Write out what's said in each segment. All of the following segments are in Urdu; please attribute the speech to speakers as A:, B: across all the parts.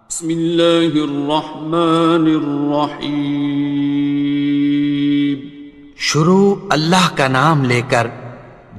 A: بسم اللہ الرحمن الرحیم۔
B: شروع اللہ کا نام لے کر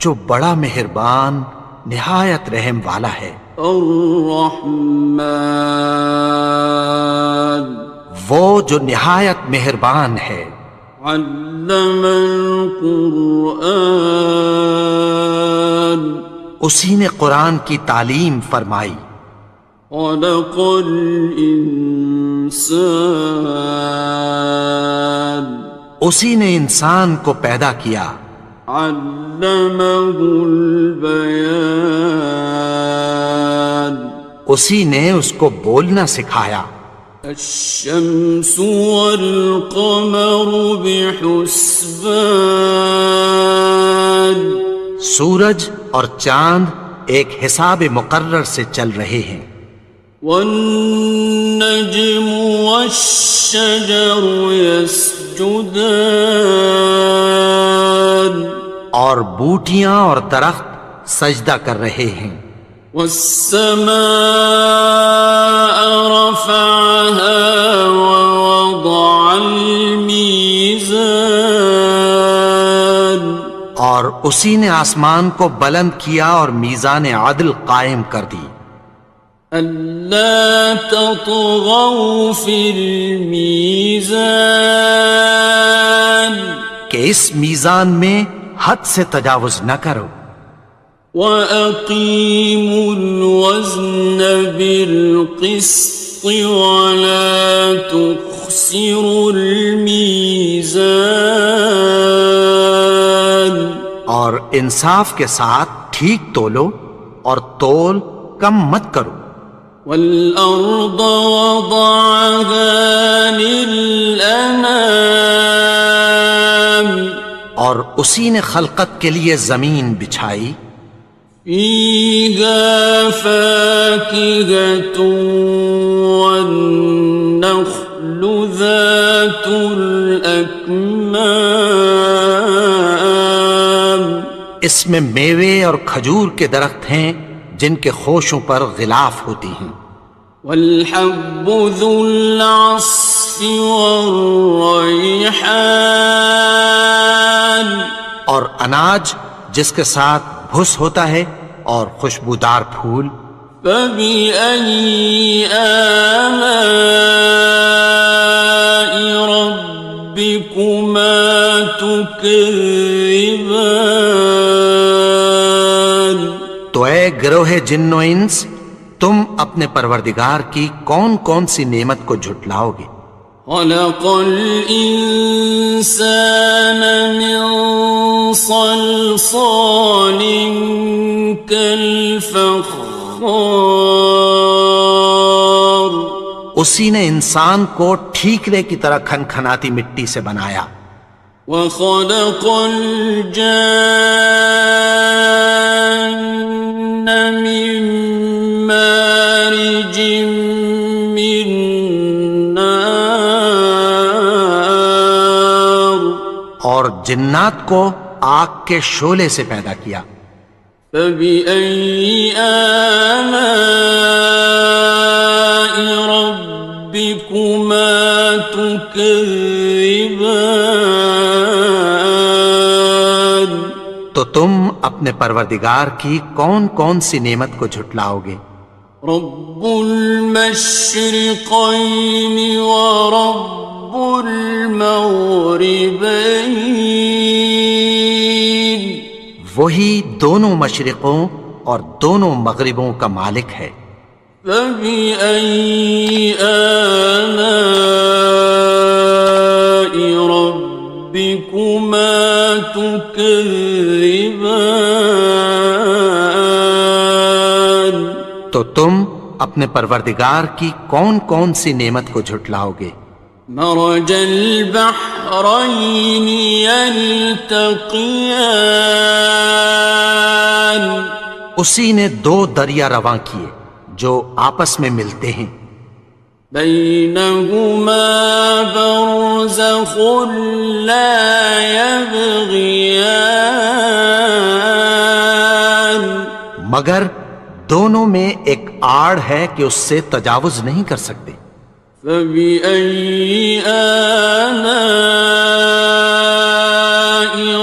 B: جو بڑا مہربان نہایت رحم والا ہے۔
A: الرحمن،
B: وہ جو نہایت مہربان ہے۔
A: علم القرآن،
B: اسی نے قرآن کی تعلیم فرمائی۔
A: خلق الانسان،
B: اسی نے انسان کو پیدا کیا۔
A: علمہ البیان،
B: اسی نے اس کو بولنا سکھایا۔
A: الشمس والقمر بحسبان،
B: سورج اور چاند ایک حساب مقرر سے چل رہے ہیں۔
A: والنجم والشجر يسجدان،
B: اور بوٹیاں اور درخت سجدہ کر رہے ہیں۔
A: والسماء رفعها ووضع الميزان،
B: اور اسی نے آسمان کو بلند کیا اور میزان عدل قائم کر دی۔
A: ألا تطغوا في الميزان،
B: کہ اس میزان میں حد سے تجاوز نہ کرو۔
A: وَأَقِيمُوا الْوَزْنَ بِالْقِسْطِ وَلَا تُخْسِرُوا الْمِيزَانَ،
B: اور انصاف کے ساتھ ٹھیک تولو اور تول کم مت کرو۔
A: وَالْأَرْضَ وَضَعَهَا لِلْأَنَامِ،
B: اور اسی نے خلقت کے لیے زمین بچھائی۔
A: فِيهَا فَاكِهَةٌ وَالنَّخْلُ ذَاتُ الْأَكْمَامِ،
B: اس میں میوے اور کھجور کے درخت ہیں جن کے خوشوں پر غلاف ہوتی ہیں۔
A: وَالْحَبُّ ذُو الْعَصْفِ وَالرَّيْحَانِ،
B: اور اناج جس کے ساتھ بھس ہوتا ہے اور خوشبودار پھول۔
A: فَبِأَيِّ آلَاءِ رَبِّكُمَا تُكَذِّبَانِ،
B: تو اے گروہ جن و انس، تم اپنے پروردگار کی کون کون سی نعمت کو جھٹلاؤ گے؟
A: خَلَقَ الْإِنسَانَ مِنْ صَلْصَالٍ كَالْفَخَّارِ،
B: اسی نے انسان کو ٹھیکرے کی طرح کھنکھناتی مٹی سے بنایا۔
A: وَخَلَقَ الْجَانَّ مِن مَّارِجٍ مِّن نَّارٍ،
B: اور جنات کو آگ کے شعلے سے پیدا کیا۔
A: فَبِأَيِّ آلَاءِ رَبِّكُمَا تُكَذِّبَانِ،
B: تو تم اپنے پروردگار کی کون کون سی نعمت کو جھٹلاؤ گے؟
A: رب المشرقین ورب المغربین،
B: وہی دونوں مشرقوں اور دونوں مغربوں کا مالک ہے۔
A: فَبِأَيِّ آلَاءِ رَبِّكُمَا تُكَذِّبَانِ،
B: تو تم اپنے پروردگار کی کون کون سی نعمت کو جھٹلاؤ گے؟
A: مرج البحرین یلتقیان،
B: اسی نے دو دریا رواں کیے جو آپس میں ملتے ہیں۔
A: بینہما برزخ لا یبغیان،
B: مگر دونوں میں ایک آڑ ہے کہ اس سے تجاوز نہیں کر سکتے۔
A: فبأي آلاء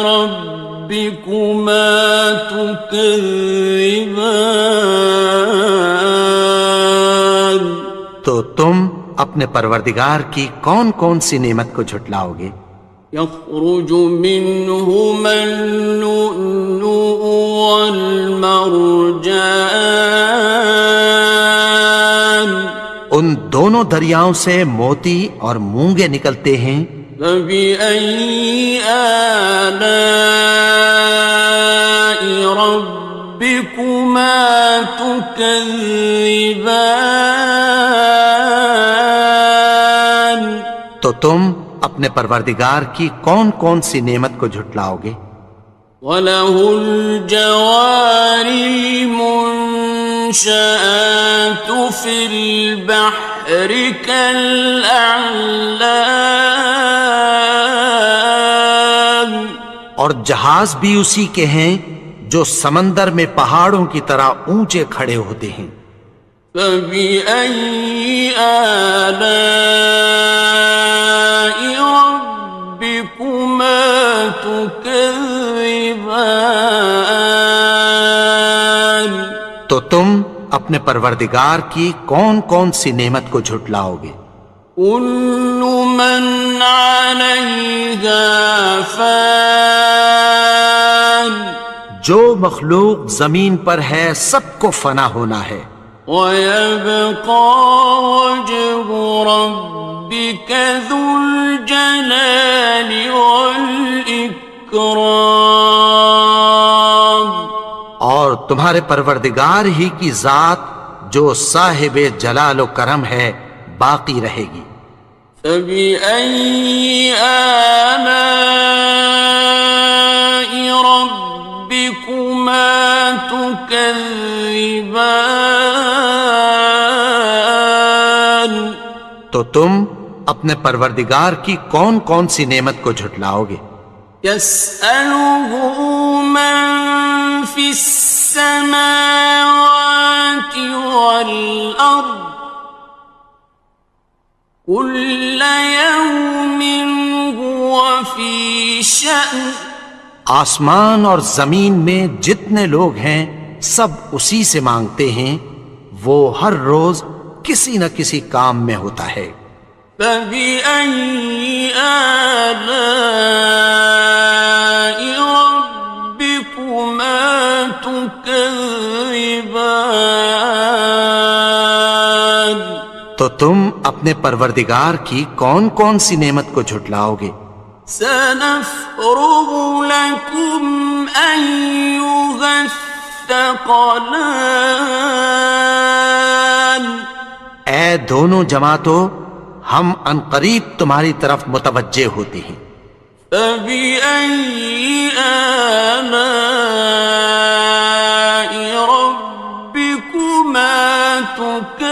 A: ربكما تكذبان؟
B: تو تم اپنے پروردگار کی کون کون سی نعمت کو جھٹلاؤ گے؟
A: يخرج منهما اللؤلؤ والمرجان،
B: ان دونوں دریاؤں سے موتی اور مونگے نکلتے ہیں۔
A: فبأي آلاء ربكما تكذبان؟
B: تو تم اپنے پروردگار کی کون کون سی نعمت کو جھٹلاؤ گے؟
A: وَلَهُ الْجَوَارِ الْمُنشَآتُ فِي الْبَحْرِ كَالْأَعْلَامِ،
B: اور جہاز بھی اسی کے ہیں جو سمندر میں پہاڑوں کی طرح اونچے کھڑے ہوتے ہیں۔
A: فَبِأَيِّ آلَاءِ رَبِّكُمَا تُكَذِّبَانِ؟
B: تو تم اپنے پروردگار کی کون کون سی نعمت کو جھٹلاؤ گے؟
A: كُلُّ مَنْ عَلَيْهَا فَانٍ،
B: جو مخلوق زمین پر ہے سب کو فنا ہونا ہے۔
A: وَيَبْقَى وَجْهُ رَبِّكَ ذُو الْجَلَالِ وَالْإِكْرَامِ،
B: اور تمہارے پروردگار ہی کی ذات جو صاحب جلال و کرم ہے باقی رہے گی۔
A: فَبِأَيِّ آلَاءِ رَبِّكُمَا تُكَذِّبَانِ؟
B: تو تم اپنے پروردگار کی کون کون سی نعمت کو جھٹلاؤ گے؟
A: يَسْأَلُهُ مَن فِي السَّمَاوَاتِ وَالْأَرْضِ كُلَّ يَوْمٍ هُوَ فِي شَأْنٍ،
B: آسمان اور زمین میں جتنے لوگ ہیں سب اسی سے مانگتے ہیں، وہ ہر روز کسی نہ کسی کام میں ہوتا ہے۔
A: فَبِأَيِّ آلَاءِ رَبِّكُمَا تُكَذِّبَانِ؟
B: تو تم اپنے پروردگار کی کون کون سی نعمت کو جھٹلاؤ گے؟
A: سَنَفْرُغُ لَكُمْ أَيُّهَ الثَّقَلَانِ،
B: اے دونوں جماعتوں، ہم عنقریب تمہاری طرف متوجہ ہوتے ہیں۔
A: فَبِأَيِّ آلَاءِ رَبِّكُمَا تُكَذِّبَانِ؟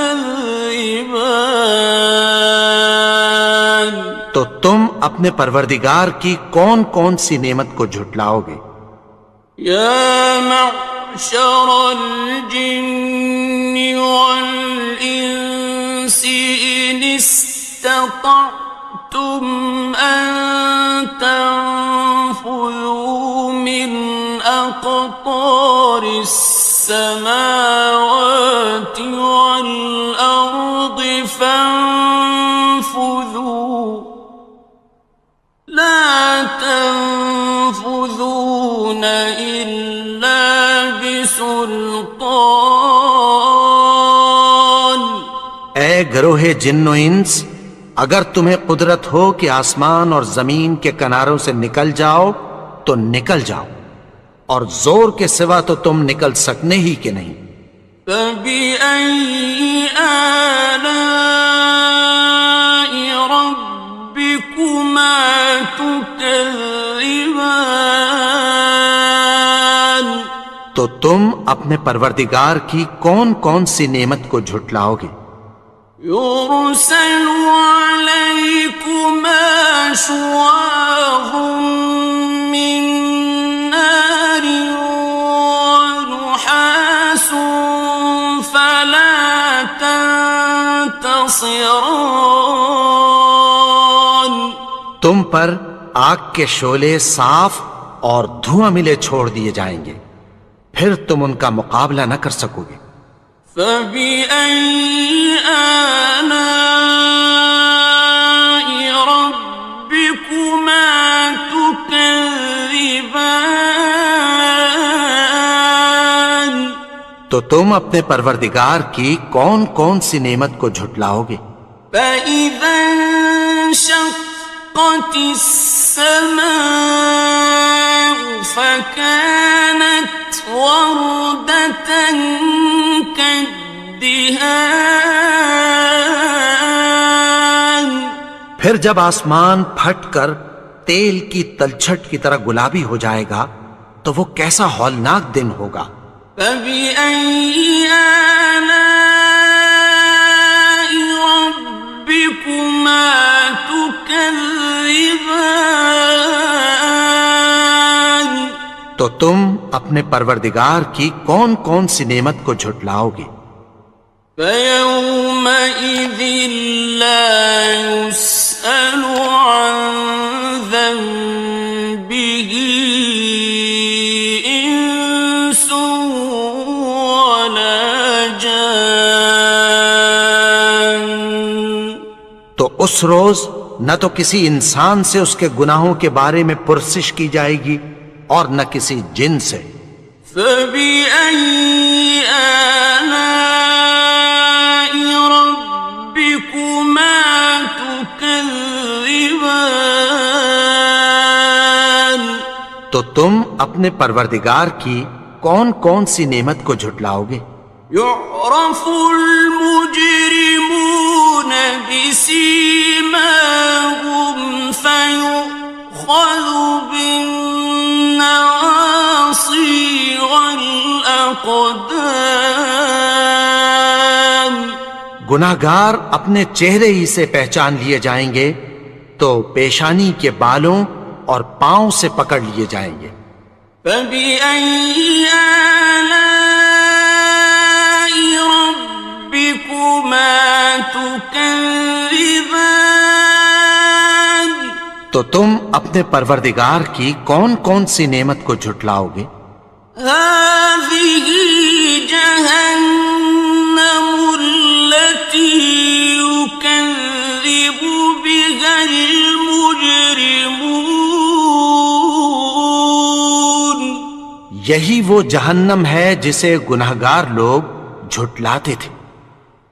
B: تو تم اپنے پروردگار کی کون کون سی نعمت کو جھٹلاؤ گے؟
A: يَا مَعْشَرَ الْجِنِّ وَالْإِنسِ إِنِ اسْتَطَعْتُمْ أَن تَنفُذُوا مِنْ أَقْطَارِ السَّمَاوَاتِ وَالْأَرْضِ فَانفُذُوا، لَا تَنفُذُونَ إِلَّا بِسُلْطَانٍ۔
B: اے گروہ جن و انس، اگر تمہیں قدرت ہو کہ آسمان اور زمین کے کناروں سے نکل جاؤ تو نکل جاؤ، اور زور کے سوا تو تم نکل سکنے ہی کہ نہیں۔
A: فَبِأَيِّ آلَاءِ رَبِّكُمَا تُكَذِّبَانِ؟
B: تو تم اپنے پروردگار کی کون کون سی نعمت کو جھٹلاؤ گے؟
A: يُرْسَلُ عَلَيْكُمَا شُوَاظٌ مِّن نَّارٍ وَنُحَاسٌ خاصران.
B: تم پر آگ کے شعلے صاف اور دھواں ملے چھوڑ دیے جائیں گے، پھر تم ان کا مقابلہ نہ کر سکو گے۔
A: فبأي آلاء ربكما تكذبان.
B: تو تم اپنے پروردگار کی کون کون سی نعمت کو جھٹلاؤ گے؟
A: فإذا انشقت السماء فكانت وردة كالدهان.
B: پھر جب آسمان پھٹ کر تیل کی تلچھٹ کی طرح گلابی ہو جائے گا تو وہ کیسا ہولناک دن ہوگا۔
A: فبأي آلاء ربكما تكذبان.
B: تو تم اپنے پروردگار کی کون کون سی نعمت کو جھٹلاؤ گے؟
A: فيومئذ لا يسأل عن ذنبه إنس ولا جان.
B: تو اس روز نہ تو کسی انسان سے اس کے گناہوں کے بارے میں پرسش کی جائے گی اور نہ کسی جن سے۔
A: فبأي آلاء ربكما تكذبان.
B: تو تم اپنے پروردگار کی کون کون سی نعمت کو جھٹلاؤ گے؟
A: يعرف المجرمون بسيماهم فيؤخذ بالنواصي والأقدام.
B: گناہگار اپنے چہرے ہی سے پہچان لیے جائیں گے تو پیشانی کے بالوں اور پاؤں سے پکڑ لیے جائیں گے۔
A: فبأي آلاء ربكما تكذبان.
B: تو تم اپنے پروردگار کی کون کون سی نعمت کو جھٹلاؤ گے؟
A: هذه جهنم التي يكذب بها المجرمون.
B: یہی وہ جہنم ہے جسے گناہگار لوگ جھٹلاتے تھے۔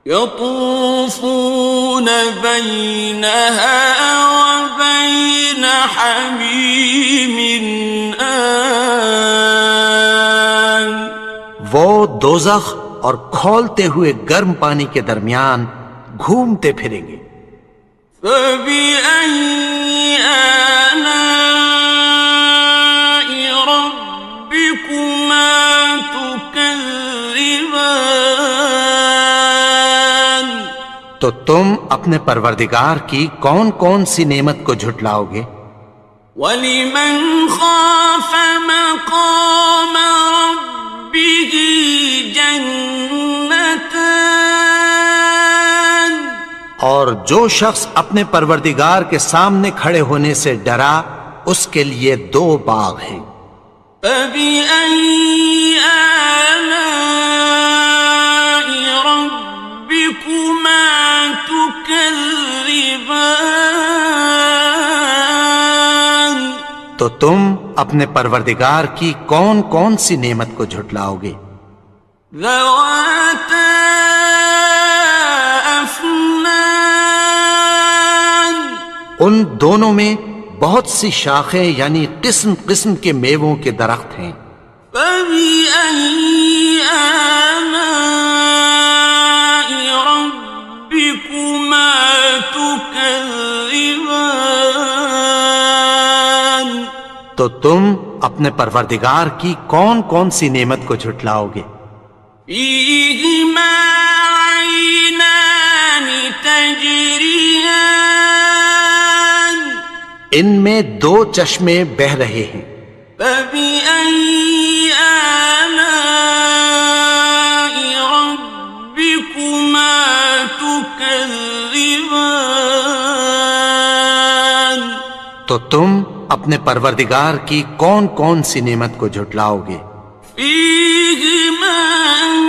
A: يطوفون بينها وبين حميم آن.
B: وہ دوزخ اور کھولتے ہوئے گرم پانی کے درمیان گھومتے پھریں گے۔
A: فبأي آلاء ربكما تكذبان.
B: تو تم اپنے پروردگار کی کون کون سی نعمت کو جھٹلاؤ گے؟
A: وَلِمَنْ خَافَ مَقَامَ رَبِّهِ جَنَّتَانِ.
B: اور جو شخص اپنے پروردگار کے سامنے کھڑے ہونے سے ڈرا اس کے لیے دو باغ ہیں۔
A: فَبِأَيِّ آلَاءِ رَبِّكُمَا تُكَذِّبَانِ.
B: تو تم اپنے پروردگار کی کون کون سی نعمت کو جھٹلاؤ گے؟
A: ذَوَاتَا أَفْنَانٍ.
B: ان دونوں میں بہت سی شاخیں یعنی قسم قسم کے میووں کے درخت ہیں۔
A: فَبِأَيِّ آلَاءِ رَبِّكُمَا تُكَذِّبَانِ.
B: تو تم اپنے پروردگار کی کون کون سی نعمت کو جھٹلاؤ گے؟
A: فِيهِمَا عَيْنَانِ تَجْرِيَانِ.
B: ان میں دو چشمے بہہ رہے ہیں۔
A: فَبِأَيِّ آلَاءِ رَبِّكُمَا تُكَذِّبَانِ. تكذبان
B: تو تم اپنے پروردگار کی کون کون سی نعمت کو جھٹلاؤ گے؟
A: فيهما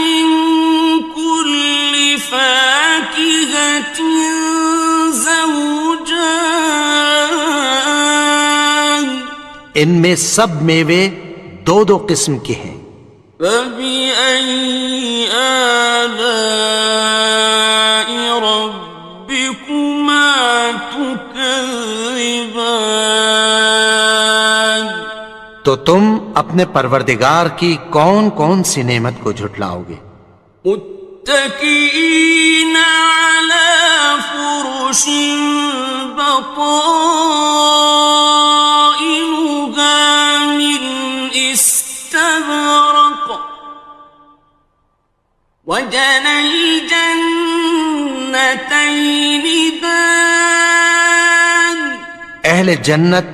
A: من كل فاكهة زوجان
B: ان میں سب میوے دو دو قسم کے ہیں۔
A: فبأي آلاء ربكما تكذبان
B: تو تم اپنے پروردگار کی کون کون سی نعمت کو جھٹلاؤ گے؟
A: متكئين على فرش بطائنها من استبرق وجنى الجنتين دان
B: اہل جنت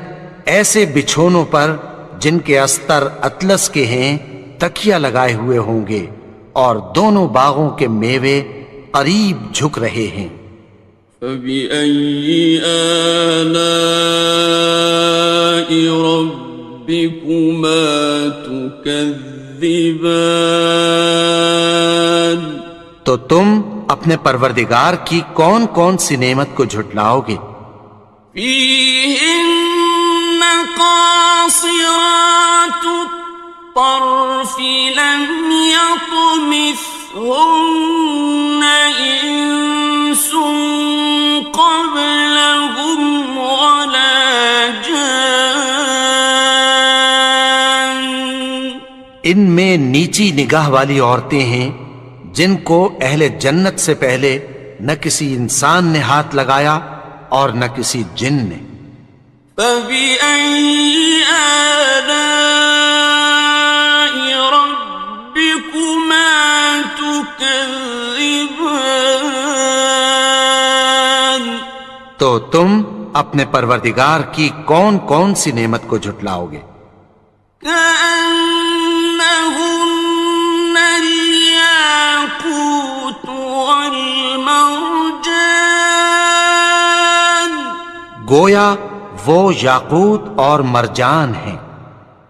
B: ایسے بچھونوں پر جن کے استر اطلس کے ہیں تکیہ لگائے ہوئے ہوں گے اور دونوں باغوں کے میوے قریب جھک رہے ہیں۔
A: فبأي آلاء ربكما تكذبان
B: تو تم اپنے پروردگار کی کون کون سی نعمت کو جھٹلاؤ گے؟
A: فيهن قاصرات الطرف لم يطمثهن إنس قبلهم ولا جان
B: ان میں نیچی نگاہ والی عورتیں ہیں جن کو اہل جنت سے پہلے نہ کسی انسان نے ہاتھ لگایا اور نہ کسی جن نے۔
A: فبأي آلاء ربكما تكذبان
B: تو تم اپنے پروردگار کی کون کون سی نعمت کو جھٹلاؤ گے؟
A: كأنهن الياقوت والمرجان
B: گویا وہ یاقوت اور مرجان ہیں۔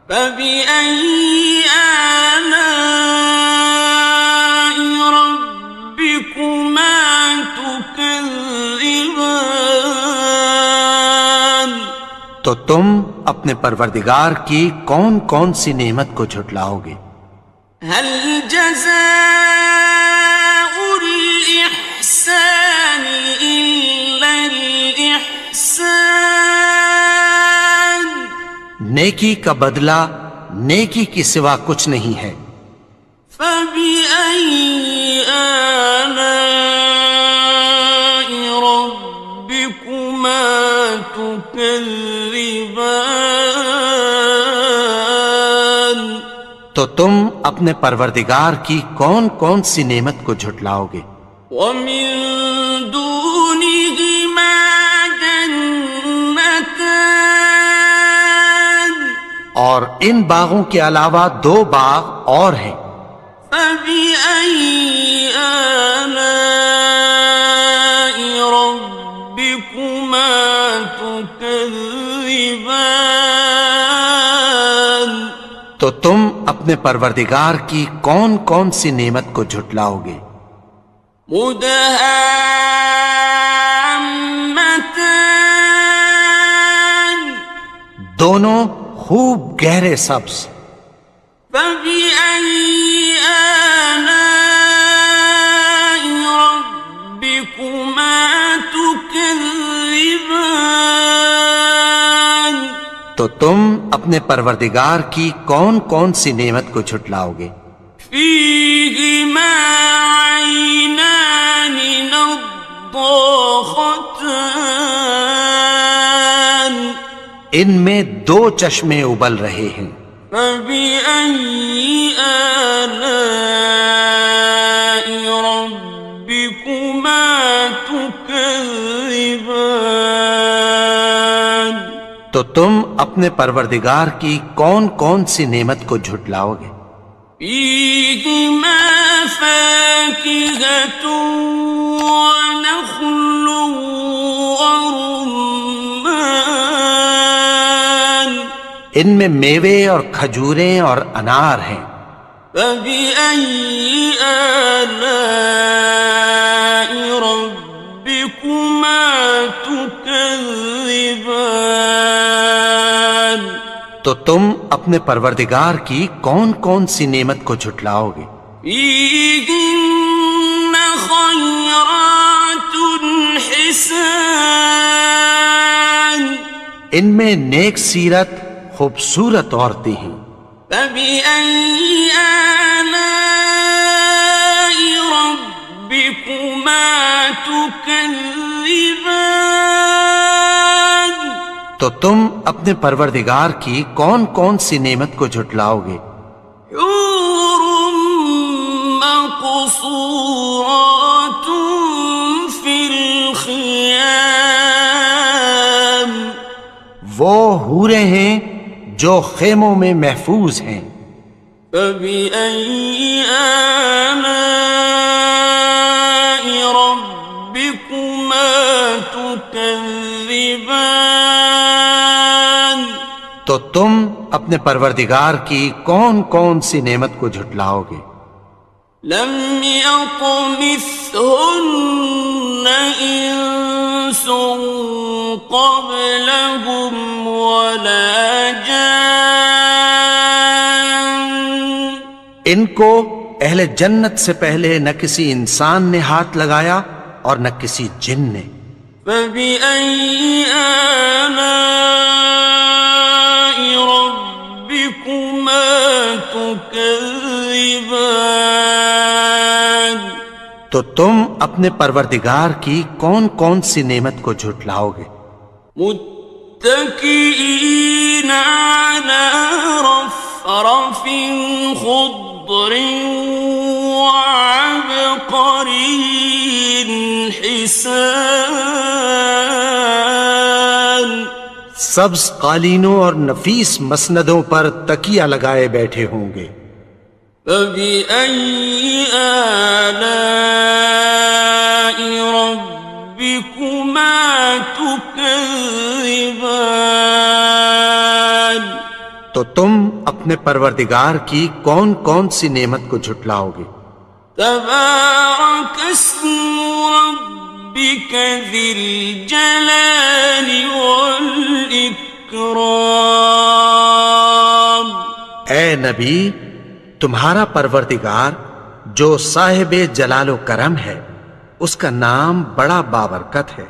A: فبأي آلاء ربكما تكذبان
B: تو تم اپنے پروردگار کی کون کون سی نعمت کو جھٹلاؤ گے؟
A: هل جزاء الإحسان إلا الإحسان
B: نیکی کا بدلہ نیکی کی سوا کچھ نہیں ہے۔
A: فبأي آلاء ربكما تكذبان
B: تو تم اپنے پروردگار کی کون کون سی نعمت کو جھٹلاؤ گے؟
A: ومن دونهما جنتان
B: اور ان باغوں کے علاوہ دو باغ اور ہیں۔
A: فبأي آلاء ربكما تكذبان
B: تو تم اپنے پروردگار کی کون کون سی نعمت کو جھٹلاؤ گے؟
A: مدهامتان
B: دونوں خوب گہرے سبز۔
A: فبأي آلاء ربكما تكذبان
B: تو تم اپنے پروردگار کی کون کون سی نعمت کو جھٹلاؤ گے؟
A: فيهما عينان نضاختان
B: ان میں دو چشمے ابل رہے ہیں۔
A: فبأي آلاء ربكما تكذبان
B: تو تم اپنے پروردگار کی کون کون سی نعمت کو جھٹلاؤ گے؟
A: فيهما فاكهة ونخل ورمان
B: ان میں میوے اور کھجوریں اور انار ہیں.
A: فبأي آلاء ربكما تكذبان
B: تو تم اپنے پروردگار کی کون کون سی نعمت کو جھٹلاؤ گے؟
A: فيهن خيرات حسان
B: ان میں نیک سیرت خوبصورت عورتیں ہیں.
A: فبأي آلاء ربكما تكذبان
B: تو تم اپنے پروردگار کی کون کون سی نعمت کو جھٹلاؤ گے؟
A: حور مقصورات في الخيام
B: وہ حوریں ہیں جو خیموں میں محفوظ ہیں.
A: فبأي آلاء ربكما تكذبان
B: تو تم اپنے پروردگار کی کون کون سی نعمت کو جھٹلاؤ گے؟
A: لم يطمثهن إنس قبلهم ولا جان
B: ان کو اہل جنت سے پہلے نہ کسی انسان نے ہاتھ لگایا اور نہ کسی جن نے.
A: فبأي آلاء ربكما تكذبان
B: تو تم اپنے پروردگار کی کون کون سی نعمت کو جھٹلاؤ گے؟
A: متكئين على رفرف خضر وعبقري حسان
B: سبز قالینوں اور نفیس مسندوں پر تکیہ لگائے بیٹھے ہوں گے.
A: فبأي آلاء ربكما تكذبان
B: تو تم اپنے پروردگار کی کون کون سی نعمت کو جھٹلاؤ گے؟
A: تبارك اسم ربك ذي الجلال والإكرام
B: اے نبی، تمہارا پروردگار جو صاحب جلال و کرم ہے، اس کا نام بڑا بابرکت ہے.